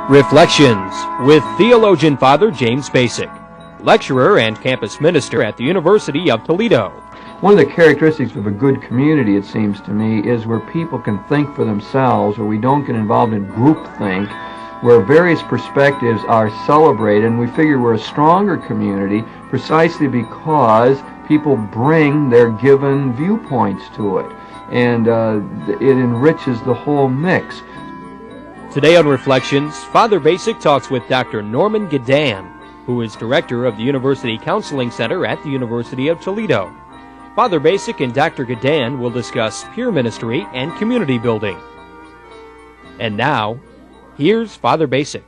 Reflections with theologian Father James Bacik, lecturer and campus minister at the University of Toledo. One of the characteristics of a good community, it seems to me, is where people can think for themselves, where we don't get involved in groupthink, where various perspectives are celebrated, and we figure we're a stronger community precisely because people bring their given viewpoints to it, and it enriches the whole mix. Today on Reflections, Father Bacik talks with Dr. Norman Gadan, who is director of the University Counseling Center at the University of Toledo. Father Bacik and Dr. Gadan will discuss peer ministry and community building. And now, here's Father Bacik.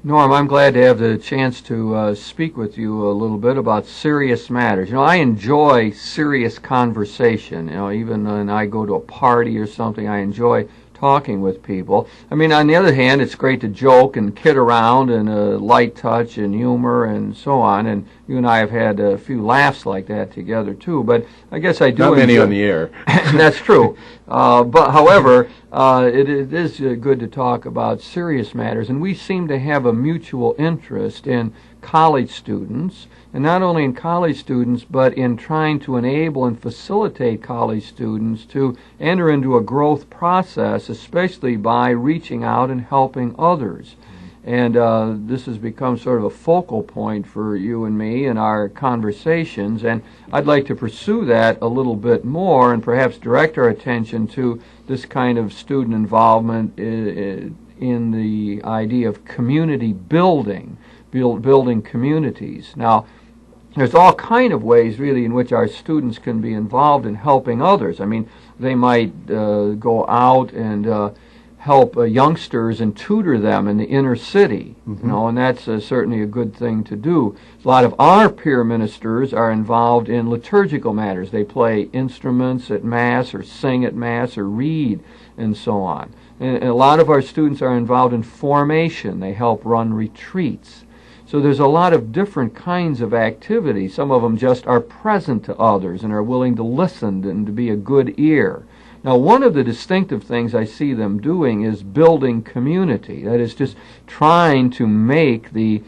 Norm, I'm glad to have the chance to speak with you a little bit about serious matters. You know, I enjoy serious conversation. You know, even when I go to a party or something, I enjoy talking with people. I mean, on the other hand, it's great to joke and kid around and light touch and humor and so on. And you and I have had a few laughs like that together too. But I guess I do. Not many on the air. That's true. But however, it is good to talk about serious matters, and we seem to have a mutual interest in college students, and not only in college students, but in trying to enable and facilitate college students to enter into a growth process, especially by reaching out and helping others. And this has become sort of a focal point for you and me in our conversations, and I'd like to pursue that a little bit more and perhaps direct our attention to this kind of student involvement in the idea of community building, building communities. Now, there's all kind of ways, really, in which our students can be involved in helping others. I mean, they might go out and help youngsters and tutor them in the inner city, you know, and that's certainly a good thing to do. A lot of our peer ministers are involved in liturgical matters. They play instruments at Mass or sing at Mass or read and so on. And a lot of our students are involved in formation. They help run retreats. So there's a lot of different kinds of activities. Some of them just are present to others and are willing to listen and to be a good ear. Now, one of the distinctive things I see them doing is building community. That is, just trying to make the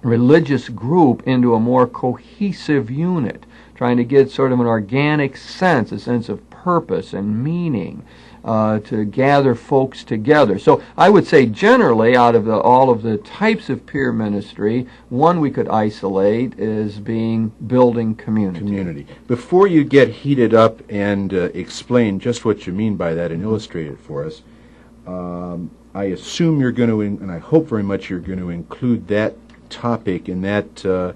religious group into a more cohesive unit, trying to get sort of an organic sense, a sense of purpose and meaning, to gather folks together. So I would say generally, out of all of the types of peer ministry, one we could isolate as being building community. Before you get heated up and explain just what you mean by that and illustrate it for us, I assume you're going to, and I hope very much you're going to include that topic and that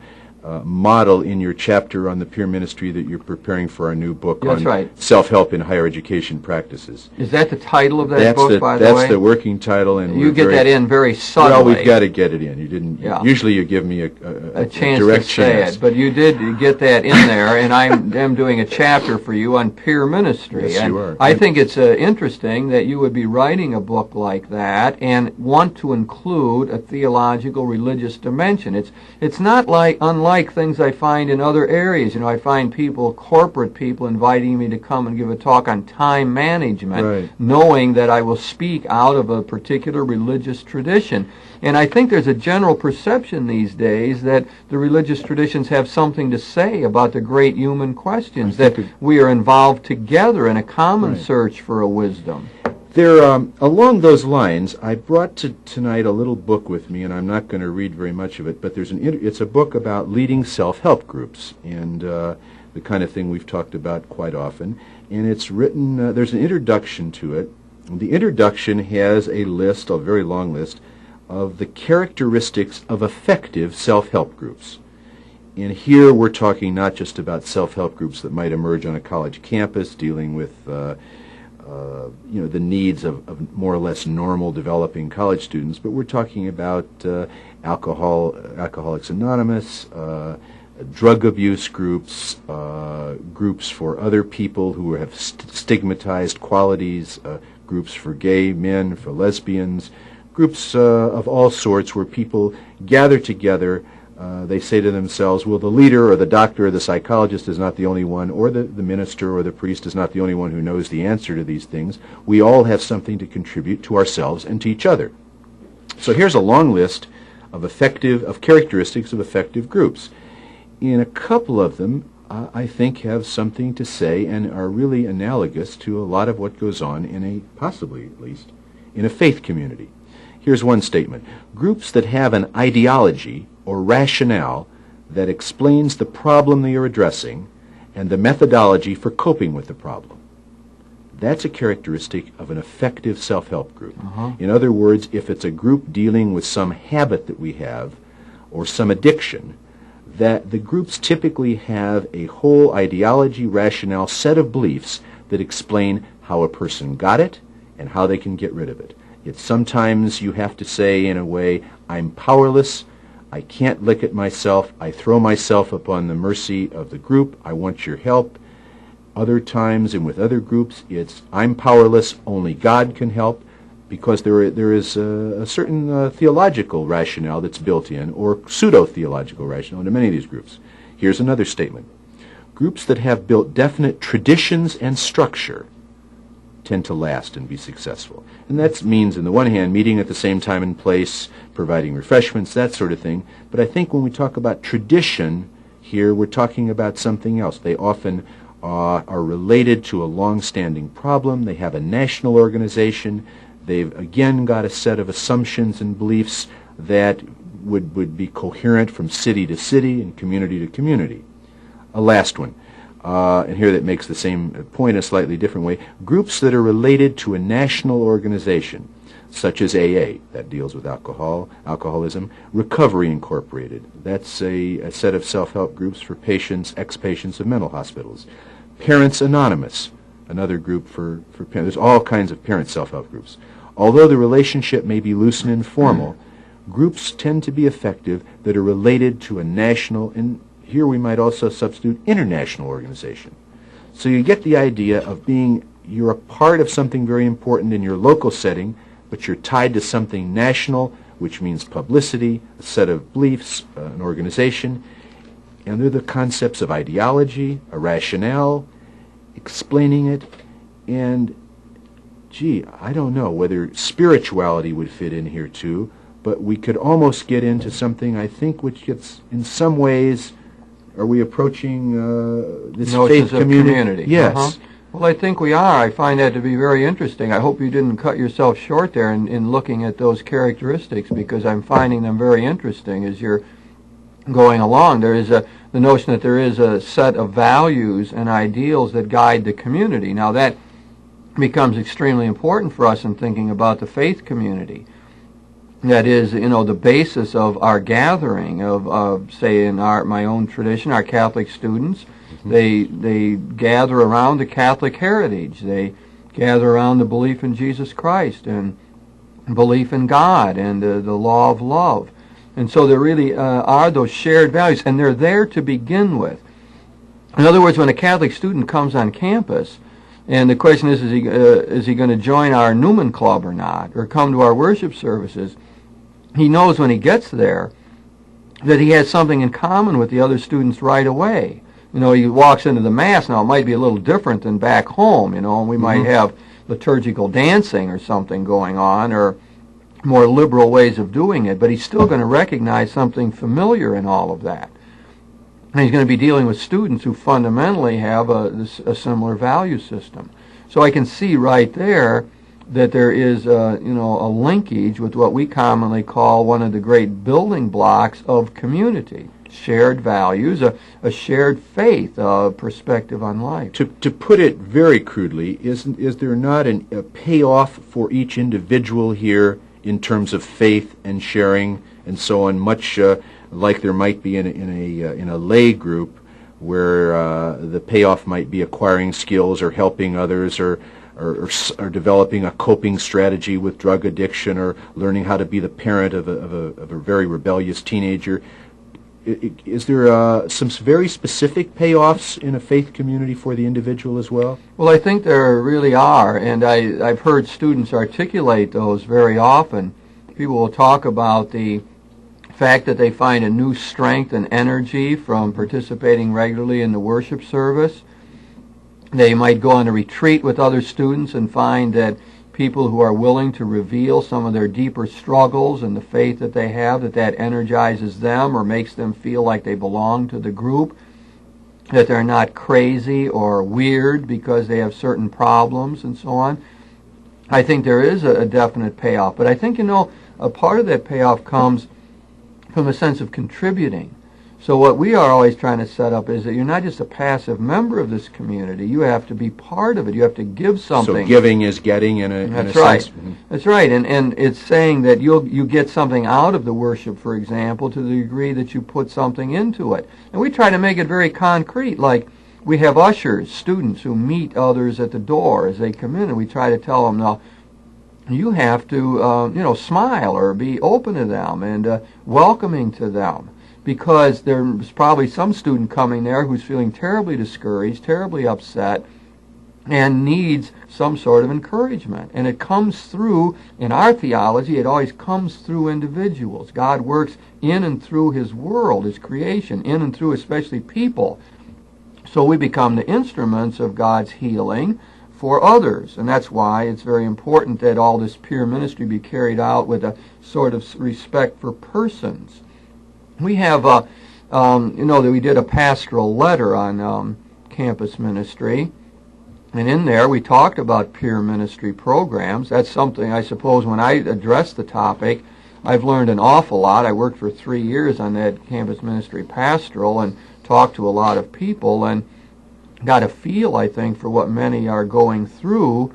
model in your chapter on the peer ministry that you're preparing for our new book on self-help in higher education practices. Is that the title of that book, by the way? That's the working title. And you get that in very subtly. Well, we've got to get it in. You didn't. Yeah. Usually you give me a chance direct to say it, but you did get that in there, and I'm doing a chapter for you on peer ministry. Yes, and you are. I think it's interesting that you would be writing a book like that and want to include a theological, religious dimension. It's not unlike things I find in other areas. You know, I find corporate people inviting me to come and give a talk on time management, knowing that I will speak out of a particular religious tradition. And I think there's a general perception these days that the religious traditions have something to say about the great human questions, that we are involved together in a common search for a wisdom. There, along those lines, I brought tonight a little book with me, and I'm not going to read very much of it, but it's a book about leading self-help groups, and the kind of thing we've talked about quite often. And it's written, there's an introduction to it. The introduction has a list, a very long list, of the characteristics of effective self-help groups. And here we're talking not just about self-help groups that might emerge on a college campus dealing with the needs of more or less normal developing college students, but we're talking about Alcoholics Anonymous, drug abuse groups, groups for other people who have stigmatized qualities, groups for gay men, for lesbians, groups of all sorts where people gather together They say to themselves, well, the leader or the doctor or the psychologist is not the only one, or the minister or the priest is not the only one who knows the answer to these things. We all have something to contribute to ourselves and to each other. So here's a long list of characteristics of effective groups. And a couple of them, I think, have something to say and are really analogous to a lot of what goes on possibly at least, in a faith community. Here's one statement. Groups that have an ideology or rationale that explains the problem they are addressing and the methodology for coping with the problem. That's a characteristic of an effective self-help group. In other words, if it's a group dealing with some habit that we have or some addiction, that the groups typically have a whole ideology, rationale, set of beliefs that explain how a person got it and how they can get rid of it. It's sometimes you have to say in a way, I'm powerless, I can't look at myself, I throw myself upon the mercy of the group, I want your help. Other times and with other groups, it's I'm powerless, only God can help, because there is a certain theological rationale that's built in, or pseudo-theological rationale into many of these groups. Here's another statement. Groups that have built definite traditions and structure tend to last and be successful. And that means, on the one hand, meeting at the same time and place, providing refreshments, that sort of thing. But I think when we talk about tradition here, we're talking about something else. They often are related to a long-standing problem. They have a national organization. They've, again, got a set of assumptions and beliefs that would be coherent from city to city and community to community. A last one. And here that makes the same point a slightly different way. Groups that are related to a national organization, such as AA, that deals with alcoholism, Recovery Incorporated, that's a set of self-help groups for patients, ex-patients of mental hospitals. Parents Anonymous, another group for parents. There's all kinds of parent self-help groups. Although the relationship may be loose and informal, groups tend to be effective that are related to a national, and here we might also substitute international organization. So you get the idea of you're a part of something very important in your local setting, but you're tied to something national, which means publicity, a set of beliefs, an organization. And they're the concepts of ideology, a rationale, explaining it, and, I don't know whether spirituality would fit in here too, but we could almost get into something, I think, which gets, in some ways, are we approaching this notions faith of community? Yes. Well, I think we are. I find that to be very interesting. I hope you didn't cut yourself short there in looking at those characteristics, because I'm finding them very interesting as you're going along. There is the notion that there is a set of values and ideals that guide the community. Now that becomes extremely important for us in thinking about the faith community. That is, the basis of our gathering of say, in my own tradition, our Catholic students. They gather around the Catholic heritage. They gather around the belief in Jesus Christ and belief in God and the law of love. And so there really are those shared values, and they're there to begin with. In other words, when a Catholic student comes on campus, and the question is he going to join our Newman Club or not, or come to our worship services, he knows when he gets there that he has something in common with the other students right away. He walks into the Mass. Now, it might be a little different than back home, and we might have liturgical dancing or something going on, or more liberal ways of doing it, but he's still going to recognize something familiar in all of that. And he's going to be dealing with students who fundamentally have a similar value system. So I can see right there that there is a linkage with what we commonly call one of the great building blocks of community. Shared values, a shared faith, a perspective on life. To put it very crudely, is there not a payoff for each individual here in terms of faith and sharing and so on, much like there might be in a lay group where the payoff might be acquiring skills or helping others or developing a coping strategy with drug addiction or learning how to be the parent of a very rebellious teenager? Is there some very specific payoffs in a faith community for the individual as well? Well, I think there really are, and I've heard students articulate those very often. People will talk about the fact that they find a new strength and energy from participating regularly in the worship service. They might go on a retreat with other students and find that people who are willing to reveal some of their deeper struggles and the faith that they have, that energizes them or makes them feel like they belong to the group, that they're not crazy or weird because they have certain problems and so on. I think there is a definite payoff. But I think, a part of that payoff comes from a sense of contributing. So what we are always trying to set up is that you're not just a passive member of this community. You have to be part of it. You have to give something. So giving is getting in a That's sense. right. Mm-hmm. That's right. And it's saying that you get something out of the worship, for example, to the degree that you put something into it. And we try to make it very concrete, like we have ushers, students who meet others at the door as they come in, and we try to tell them, now, you have to, smile or be open to them and welcoming to them. Because there's probably some student coming there who's feeling terribly discouraged, terribly upset, and needs some sort of encouragement. And it comes through, in our theology, it always comes through individuals. God works in and through His world, His creation, in and through especially people. So we become the instruments of God's healing for others. And that's why it's very important that all this peer ministry be carried out with a sort of respect for persons. We have, that we did a pastoral letter on campus ministry, and in there we talked about peer ministry programs. That's something, I suppose, when I address the topic, I've learned an awful lot. I worked for 3 years on that campus ministry pastoral and talked to a lot of people and got a feel, I think, for what many are going through.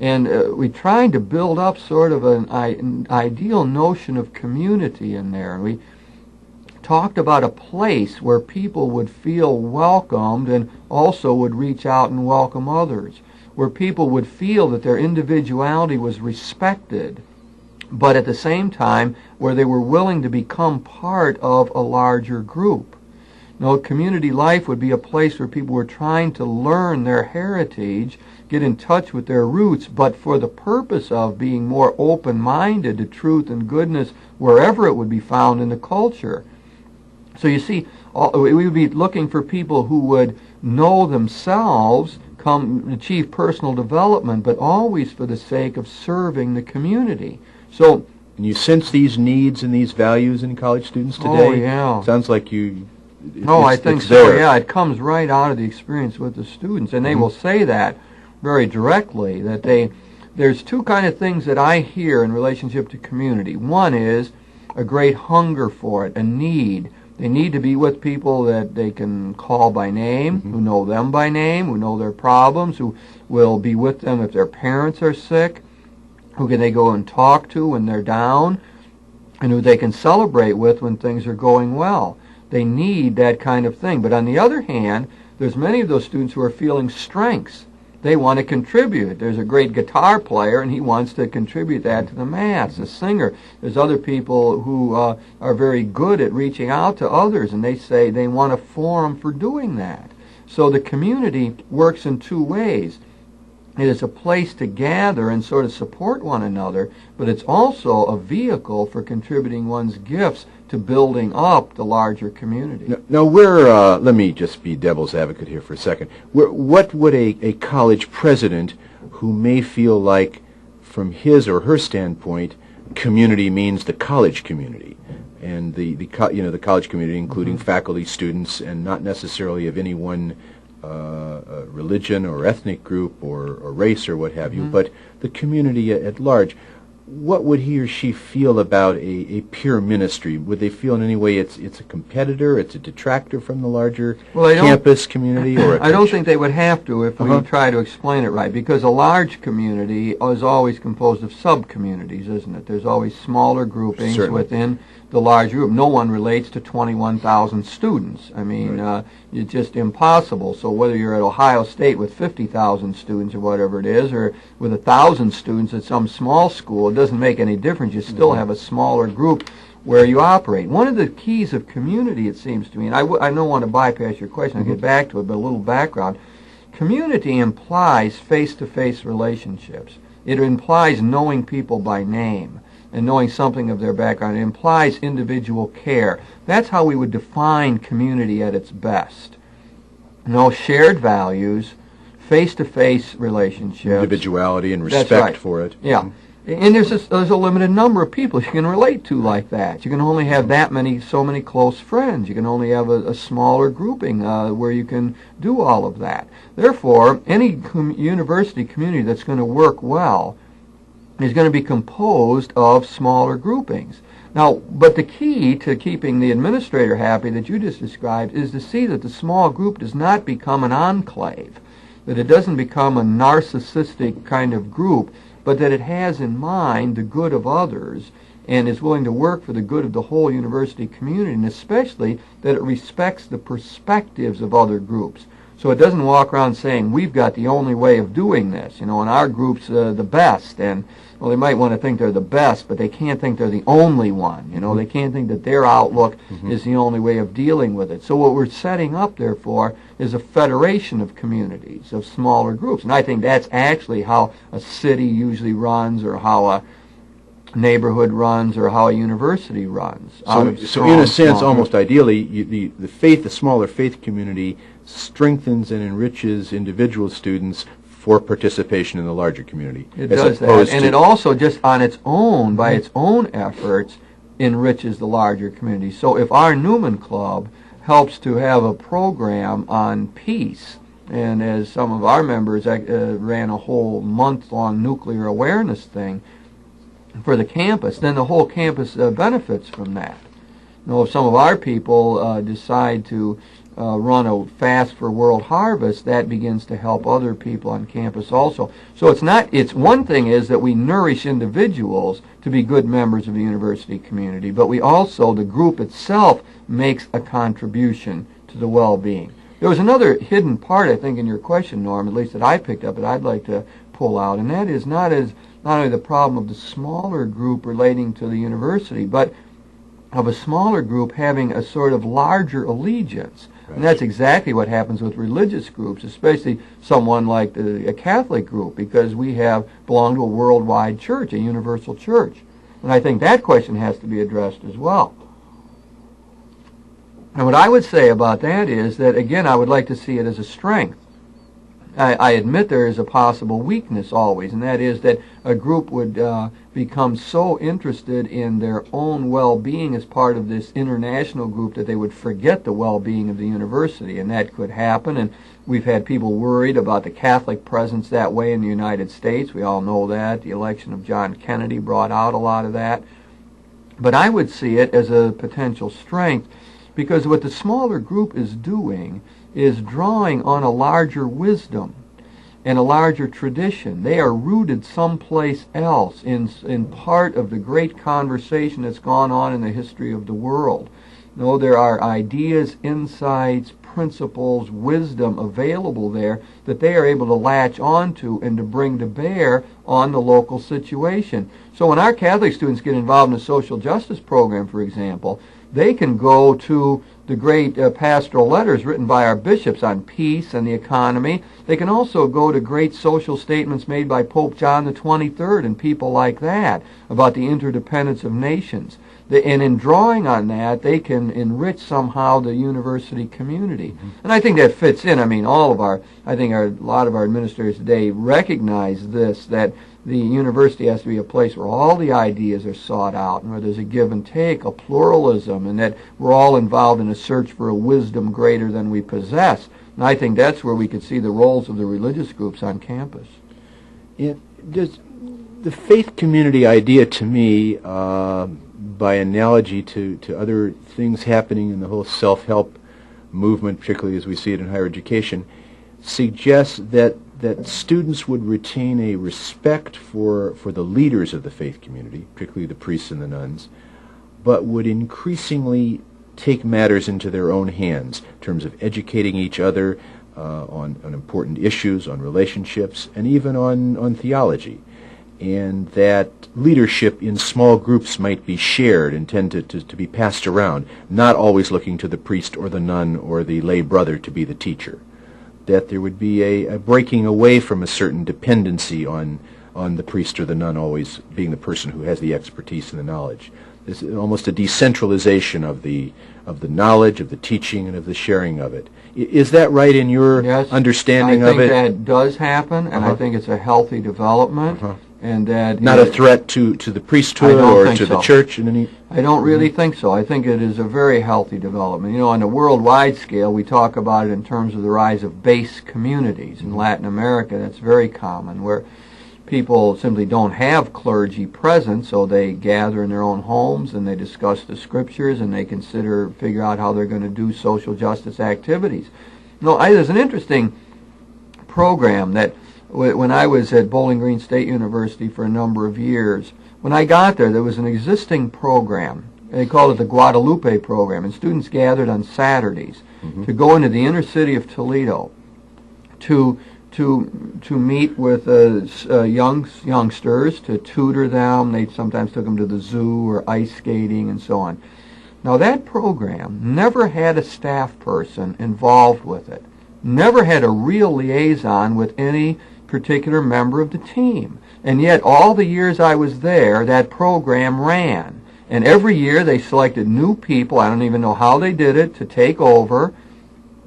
And we tried to build up sort of an ideal notion of community in there. And we talked about a place where people would feel welcomed and also would reach out and welcome others, where people would feel that their individuality was respected, but at the same time where they were willing to become part of a larger group. Community life would be a place where people were trying to learn their heritage, get in touch with their roots, but for the purpose of being more open-minded to truth and goodness wherever it would be found in the culture. So you see, we would be looking for people who would know themselves, achieve personal development, but always for the sake of serving the community. So, and you sense these needs and these values in college students today? Oh, yeah. Sounds like you... I think so, there. Yeah. It comes right out of the experience with the students, and they will say that very directly, that there's two kind of things that I hear in relationship to community. One is a great hunger for it, a need. They need to be with people that they can call by name, who know them by name, who know their problems, who will be with them if their parents are sick, who can they go and talk to when they're down, and who they can celebrate with when things are going well. They need that kind of thing. But on the other hand, there's many of those students who are feeling strengths. They want to contribute. There's a great guitar player, and he wants to contribute that to the mass, a singer. There's other people who are very good at reaching out to others, and they say they want a forum for doing that. So the community works in two ways. It is a place to gather and sort of support one another, but it's also a vehicle for contributing one's gifts to building up the larger community. Now let me just be devil's advocate here for a second. What would a college president who may feel like, from his or her standpoint, community means the college community, and the college community, including faculty, students, and not necessarily of any one religion or ethnic group or race or what have you, but the community at large, what would he or she feel about a peer ministry? Would they feel in any way it's a competitor, it's a detractor from the larger campus community? Or I don't think they would have to if we try to explain it right, because a large community is always composed of sub-communities, isn't it? There's always smaller groupings within the large group. No one relates to 21,000 students. I mean, it's just impossible. So whether you're at Ohio State with 50,000 students or whatever it is, or with 1,000 students at some small school, it doesn't make any difference. You still have a smaller group where you operate. One of the keys of community, it seems to me, and I don't want to bypass your question, I'll get back to it, but a little background. Community implies face-to-face relationships. It implies knowing people by name. and knowing something of their background. It implies individual care. That's how we would define community at its best. Shared values, face-to-face relationships. Individuality and respect That's right. for it. Yeah. And there's a limited number of people you can relate to like that. You can only have so many close friends. You can only have a smaller grouping where you can do all of that. Therefore, any university community that's going to work well is going to be composed of smaller groupings. Now, but the key to keeping the administrator happy that you just described is to see that the small group does not become an enclave, that it doesn't become a narcissistic kind of group, but that it has in mind the good of others and is willing to work for the good of the whole university community, and especially that it respects the perspectives of other groups. So it doesn't walk around saying, we've got the only way of doing this, and our group's the best, and they might want to think they're the best, but they can't think they're the only one. They can't think that their outlook is the only way of dealing with it. So what we're setting up, therefore, is a federation of communities, of smaller groups. And I think that's actually how a city usually runs, or how a neighborhood runs, or how a university runs. So in a sense, almost ideally, the smaller faith community strengthens and enriches individual students for participation in the larger community. It does that, and it also just on its own, by its own efforts, enriches the larger community. So if our Newman Club helps to have a program on peace, and as some of our members ran a whole month-long nuclear awareness thing for the campus, then the whole campus benefits from that. If some of our people decide to run a fast for World Harvest, that begins to help other people on campus also. So it's one thing is that we nourish individuals to be good members of the university community, but we also, the group itself, makes a contribution to the well-being. There was another hidden part, I think, in your question, Norm, at least that I picked up, that I'd like to pull out, and that is not only the problem of the smaller group relating to the university, but of a smaller group having a sort of larger allegiance. Right. And that's exactly what happens with religious groups, especially someone like a Catholic group, because we belong to a worldwide church, a universal church. And I think that question has to be addressed as well. And what I would say about that is that, again, I would like to see it as a strength. I admit there is a possible weakness always, and that is that a group would become so interested in their own well-being as part of this international group that they would forget the well-being of the university, and that could happen. And we've had people worried about the Catholic presence that way in the United States. We all know that. The election of John Kennedy brought out a lot of that. But I would see it as a potential strength, because what the smaller group is doing is drawing on a larger wisdom and a larger tradition. They are rooted someplace else in part of the great conversation that's gone on in the history of the world. There are ideas, insights, principles, wisdom available there that they are able to latch onto and to bring to bear on the local situation. So when our Catholic students get involved in a social justice program, for example, they can go to the great pastoral letters written by our bishops on peace and the economy. They can also go to great social statements made by Pope John the 23rd and people like that about the interdependence of nations. And in drawing on that, they can enrich somehow the university community. Mm-hmm. And I think that fits in. I mean, a lot of our administrators today recognize this, that the university has to be a place where all the ideas are sought out and where there's a give and take, a pluralism, and that we're all involved in a search for a wisdom greater than we possess. And I think that's where we could see the roles of the religious groups on campus. Does the faith community idea, to me, by analogy to other things happening in the whole self-help movement, particularly as we see it in higher education, suggests that students would retain a respect for the leaders of the faith community, particularly the priests and the nuns, but would increasingly take matters into their own hands in terms of educating each other on important issues, on relationships, and even on theology. And that leadership in small groups might be shared and tend to be passed around, not always looking to the priest or the nun or the lay brother to be the teacher. That there would be a breaking away from a certain dependency on on the priest or the nun always being the person who has the expertise and the knowledge. There's almost a decentralization of the knowledge, of the teaching, and of the sharing of it. Is that right in your understanding of it? I think that does happen, and I think it's a healthy development, and that not a threat to the priesthood or to the church in any. I don't really think so. I think it is a very healthy development. You know, on a worldwide scale, we talk about it in terms of the rise of base communities. In Latin America, that's very common, where people simply don't have clergy present, so they gather in their own homes and they discuss the scriptures and they figure out how they're going to do social justice activities. No, there's an interesting program that when I was at Bowling Green State University for a number of years, when I got there was an existing program. They called it the Guadalupe program, and students gathered on Saturdays to go into the inner city of Toledo to meet with youngsters, to tutor them. They sometimes took them to the zoo or ice skating and so on. Now that program never had a staff person involved with it, never had a real liaison with any particular member of the team. And yet all the years I was there, that program ran. And every year they selected new people, I don't even know how they did it, to take over.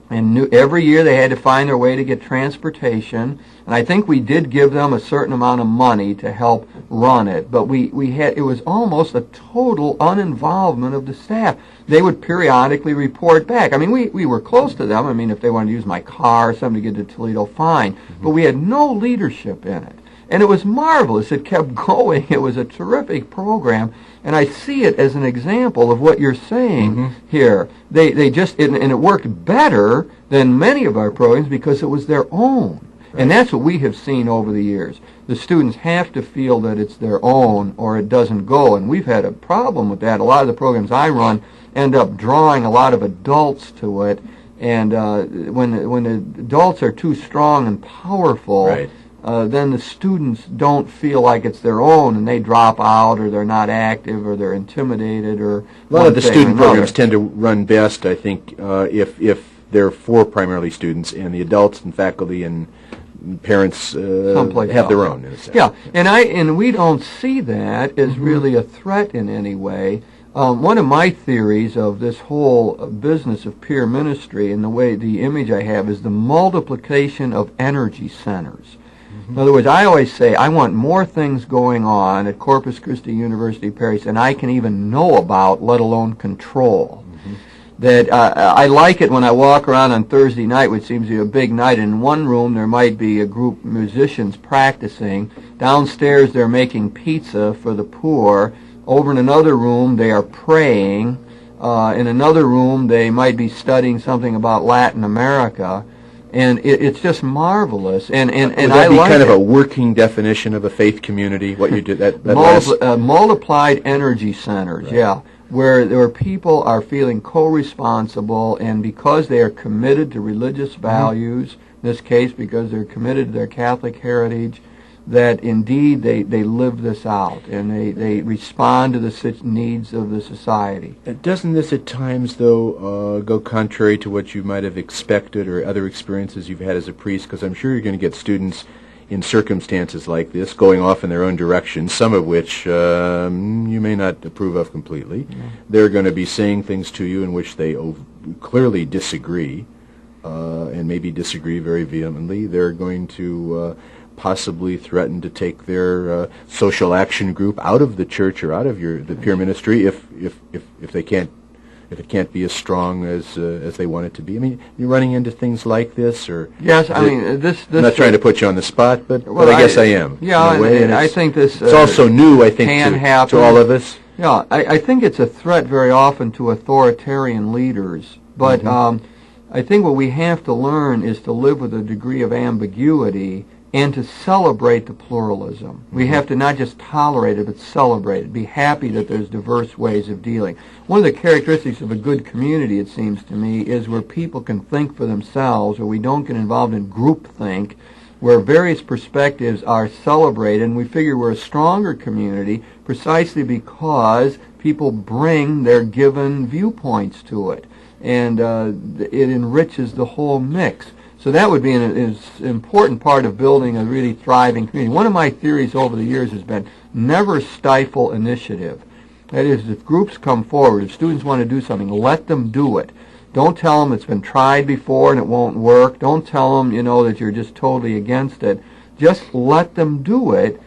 And every year they had to find their way to get transportation. And I think we did give them a certain amount of money to help run it. But it was almost a total uninvolvement of the staff. They would periodically report back. I mean, we were close to them. I mean, if they wanted to use my car or something to get to Toledo, fine. But we had no leadership in it. And it was marvelous. It kept going. It was a terrific program. And I see it as an example of what you're saying here. They just, and it worked better than many of our programs because it was their own. Right. And that's what we have seen over the years. The students have to feel that it's their own or it doesn't go. And we've had a problem with that. A lot of the programs I run end up drawing a lot of adults to it. And when the adults are too strong and powerful, right, then the students don't feel like it's their own, and they drop out, or they're not active, or they're intimidated, or a lot of the student programs tend to run best, I think, if they're for primarily students, and the adults and faculty and parents have their own, in a sense. Yeah, and we don't see that as really a threat in any way. One of my theories of this whole business of peer ministry, and the image I have, is the multiplication of energy centers. In other words, I always say I want more things going on at Corpus Christi University Parish than I can even know about, let alone control. That I like it when I walk around on Thursday night, which seems to be a big night. In one room there might be a group of musicians practicing. Downstairs they're making pizza for the poor. Over in another room they are praying. In another room they might be studying something about Latin America. And it's just marvelous, and would that be kind of a working definition of a faith community? What you did multiplied energy centers, right. Yeah, where people are feeling co-responsible, and because they are committed to religious values, in this case because they're committed to their Catholic heritage, that indeed they live this out, and they respond to the needs of the society. Doesn't this at times, though, go contrary to what you might have expected or other experiences you've had as a priest? Because I'm sure you're going to get students in circumstances like this going off in their own direction, some of which you may not approve of completely. Yeah. They're going to be saying things to you in which they clearly disagree, and maybe disagree very vehemently. They're going to possibly threaten to take their social action group out of the church or out of the peer ministry if it can't be as strong as they want it to be. I mean, you're running into things like this, or yes, I mean this. I'm not trying to put you on the spot, but I guess I am. Yeah, and I think this. It's also new, I think, to all of us. Yeah, I think it's a threat very often to authoritarian leaders, but I think what we have to learn is to live with a degree of ambiguity and to celebrate the pluralism. We have to not just tolerate it, but celebrate it. Be happy that there's diverse ways of dealing. One of the characteristics of a good community, it seems to me, is where people can think for themselves, where we don't get involved in groupthink, where various perspectives are celebrated, and we figure we're a stronger community precisely because people bring their given viewpoints to it, and it enriches the whole mix. So that would be an important part of building a really thriving community. One of my theories over the years has been never stifle initiative. That is, if groups come forward, if students want to do something, let them do it. Don't tell them it's been tried before and it won't work. Don't tell them, that you're just totally against it. Just let them do it,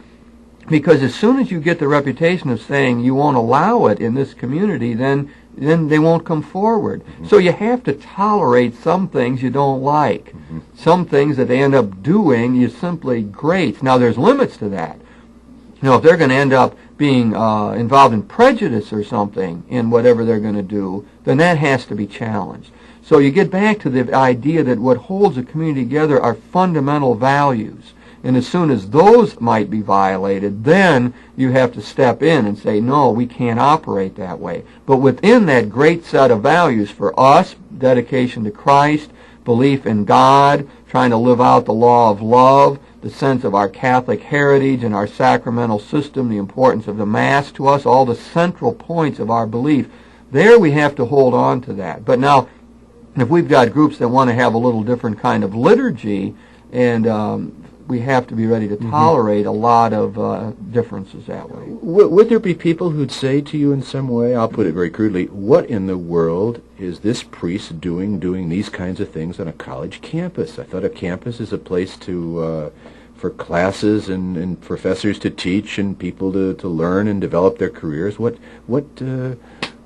because as soon as you get the reputation of saying you won't allow it in this community, then they won't come forward. Mm-hmm. So you have to tolerate some things you don't like. Mm-hmm. Some things that they end up doing you simply grate. Now there's limits to that. If they're going to end up being involved in prejudice or something in whatever they're going to do, then that has to be challenged. So you get back to the idea that what holds a community together are fundamental values. And as soon as those might be violated, then you have to step in and say, no, we can't operate that way. But within that great set of values for us, dedication to Christ, belief in God, trying to live out the law of love, the sense of our Catholic heritage and our sacramental system, the importance of the Mass to us, all the central points of our belief, there we have to hold on to that. But now, if we've got groups that want to have a little different kind of liturgy, and we have to be ready to tolerate a lot of differences that way. Would there be people who'd say to you in some way, I'll put it very crudely, what in the world is this priest doing these kinds of things on a college campus? I thought a campus is a place for classes and professors to teach and people to learn and develop their careers.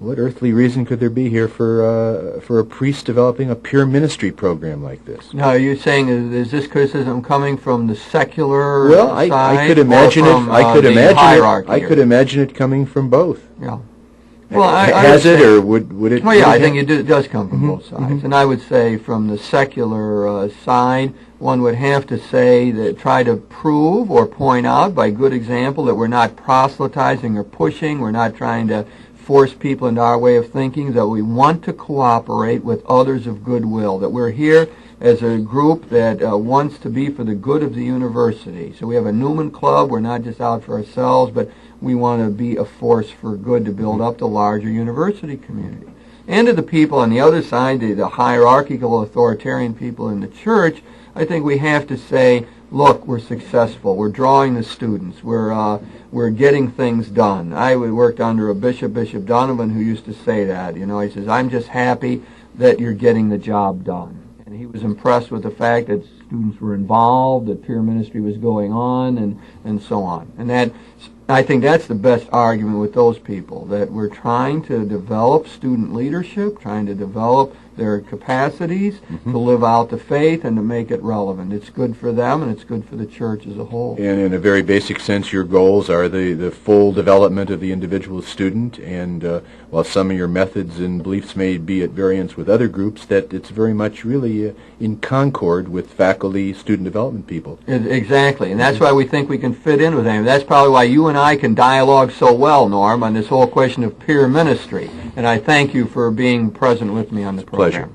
What earthly reason could there be here for a priest developing a pure ministry program like this? Now, are you saying is this criticism coming from the secular side? I could imagine or from I could imagine it coming from both. Yeah. Well, or would it? Well, yeah, I think it does come from both sides, and I would say from the secular side, one would have to say that try to prove or point out by good example that we're not proselytizing or pushing, we're not trying to force people into our way of thinking, that we want to cooperate with others of goodwill, that we're here as a group that wants to be for the good of the university. So we have a Newman Club. We're not just out for ourselves, but we want to be a force for good to build up the larger university community. And to the people on the other side, the hierarchical authoritarian people in the church, I think we have to say, look, we're successful. We're drawing the students. We're getting things done. I worked under a bishop, Bishop Donovan, who used to say that. He says, I'm just happy that you're getting the job done. And he was impressed with the fact that students were involved, that peer ministry was going on, and so on. And that, I think that's the best argument with those people, that we're trying to develop student leadership, trying to develop their capacities to live out the faith and to make it relevant. It's good for them, and it's good for the church as a whole. And in a very basic sense, your goals are the full development of the individual student, and while some of your methods and beliefs may be at variance with other groups, that it's very much really in concord with faculty, student development people. Exactly, and that's why we think we can fit in with them. That's probably why you and I can dialogue so well, Norm, on this whole question of peer ministry. And I thank you for being present with me on the program. Pleasure.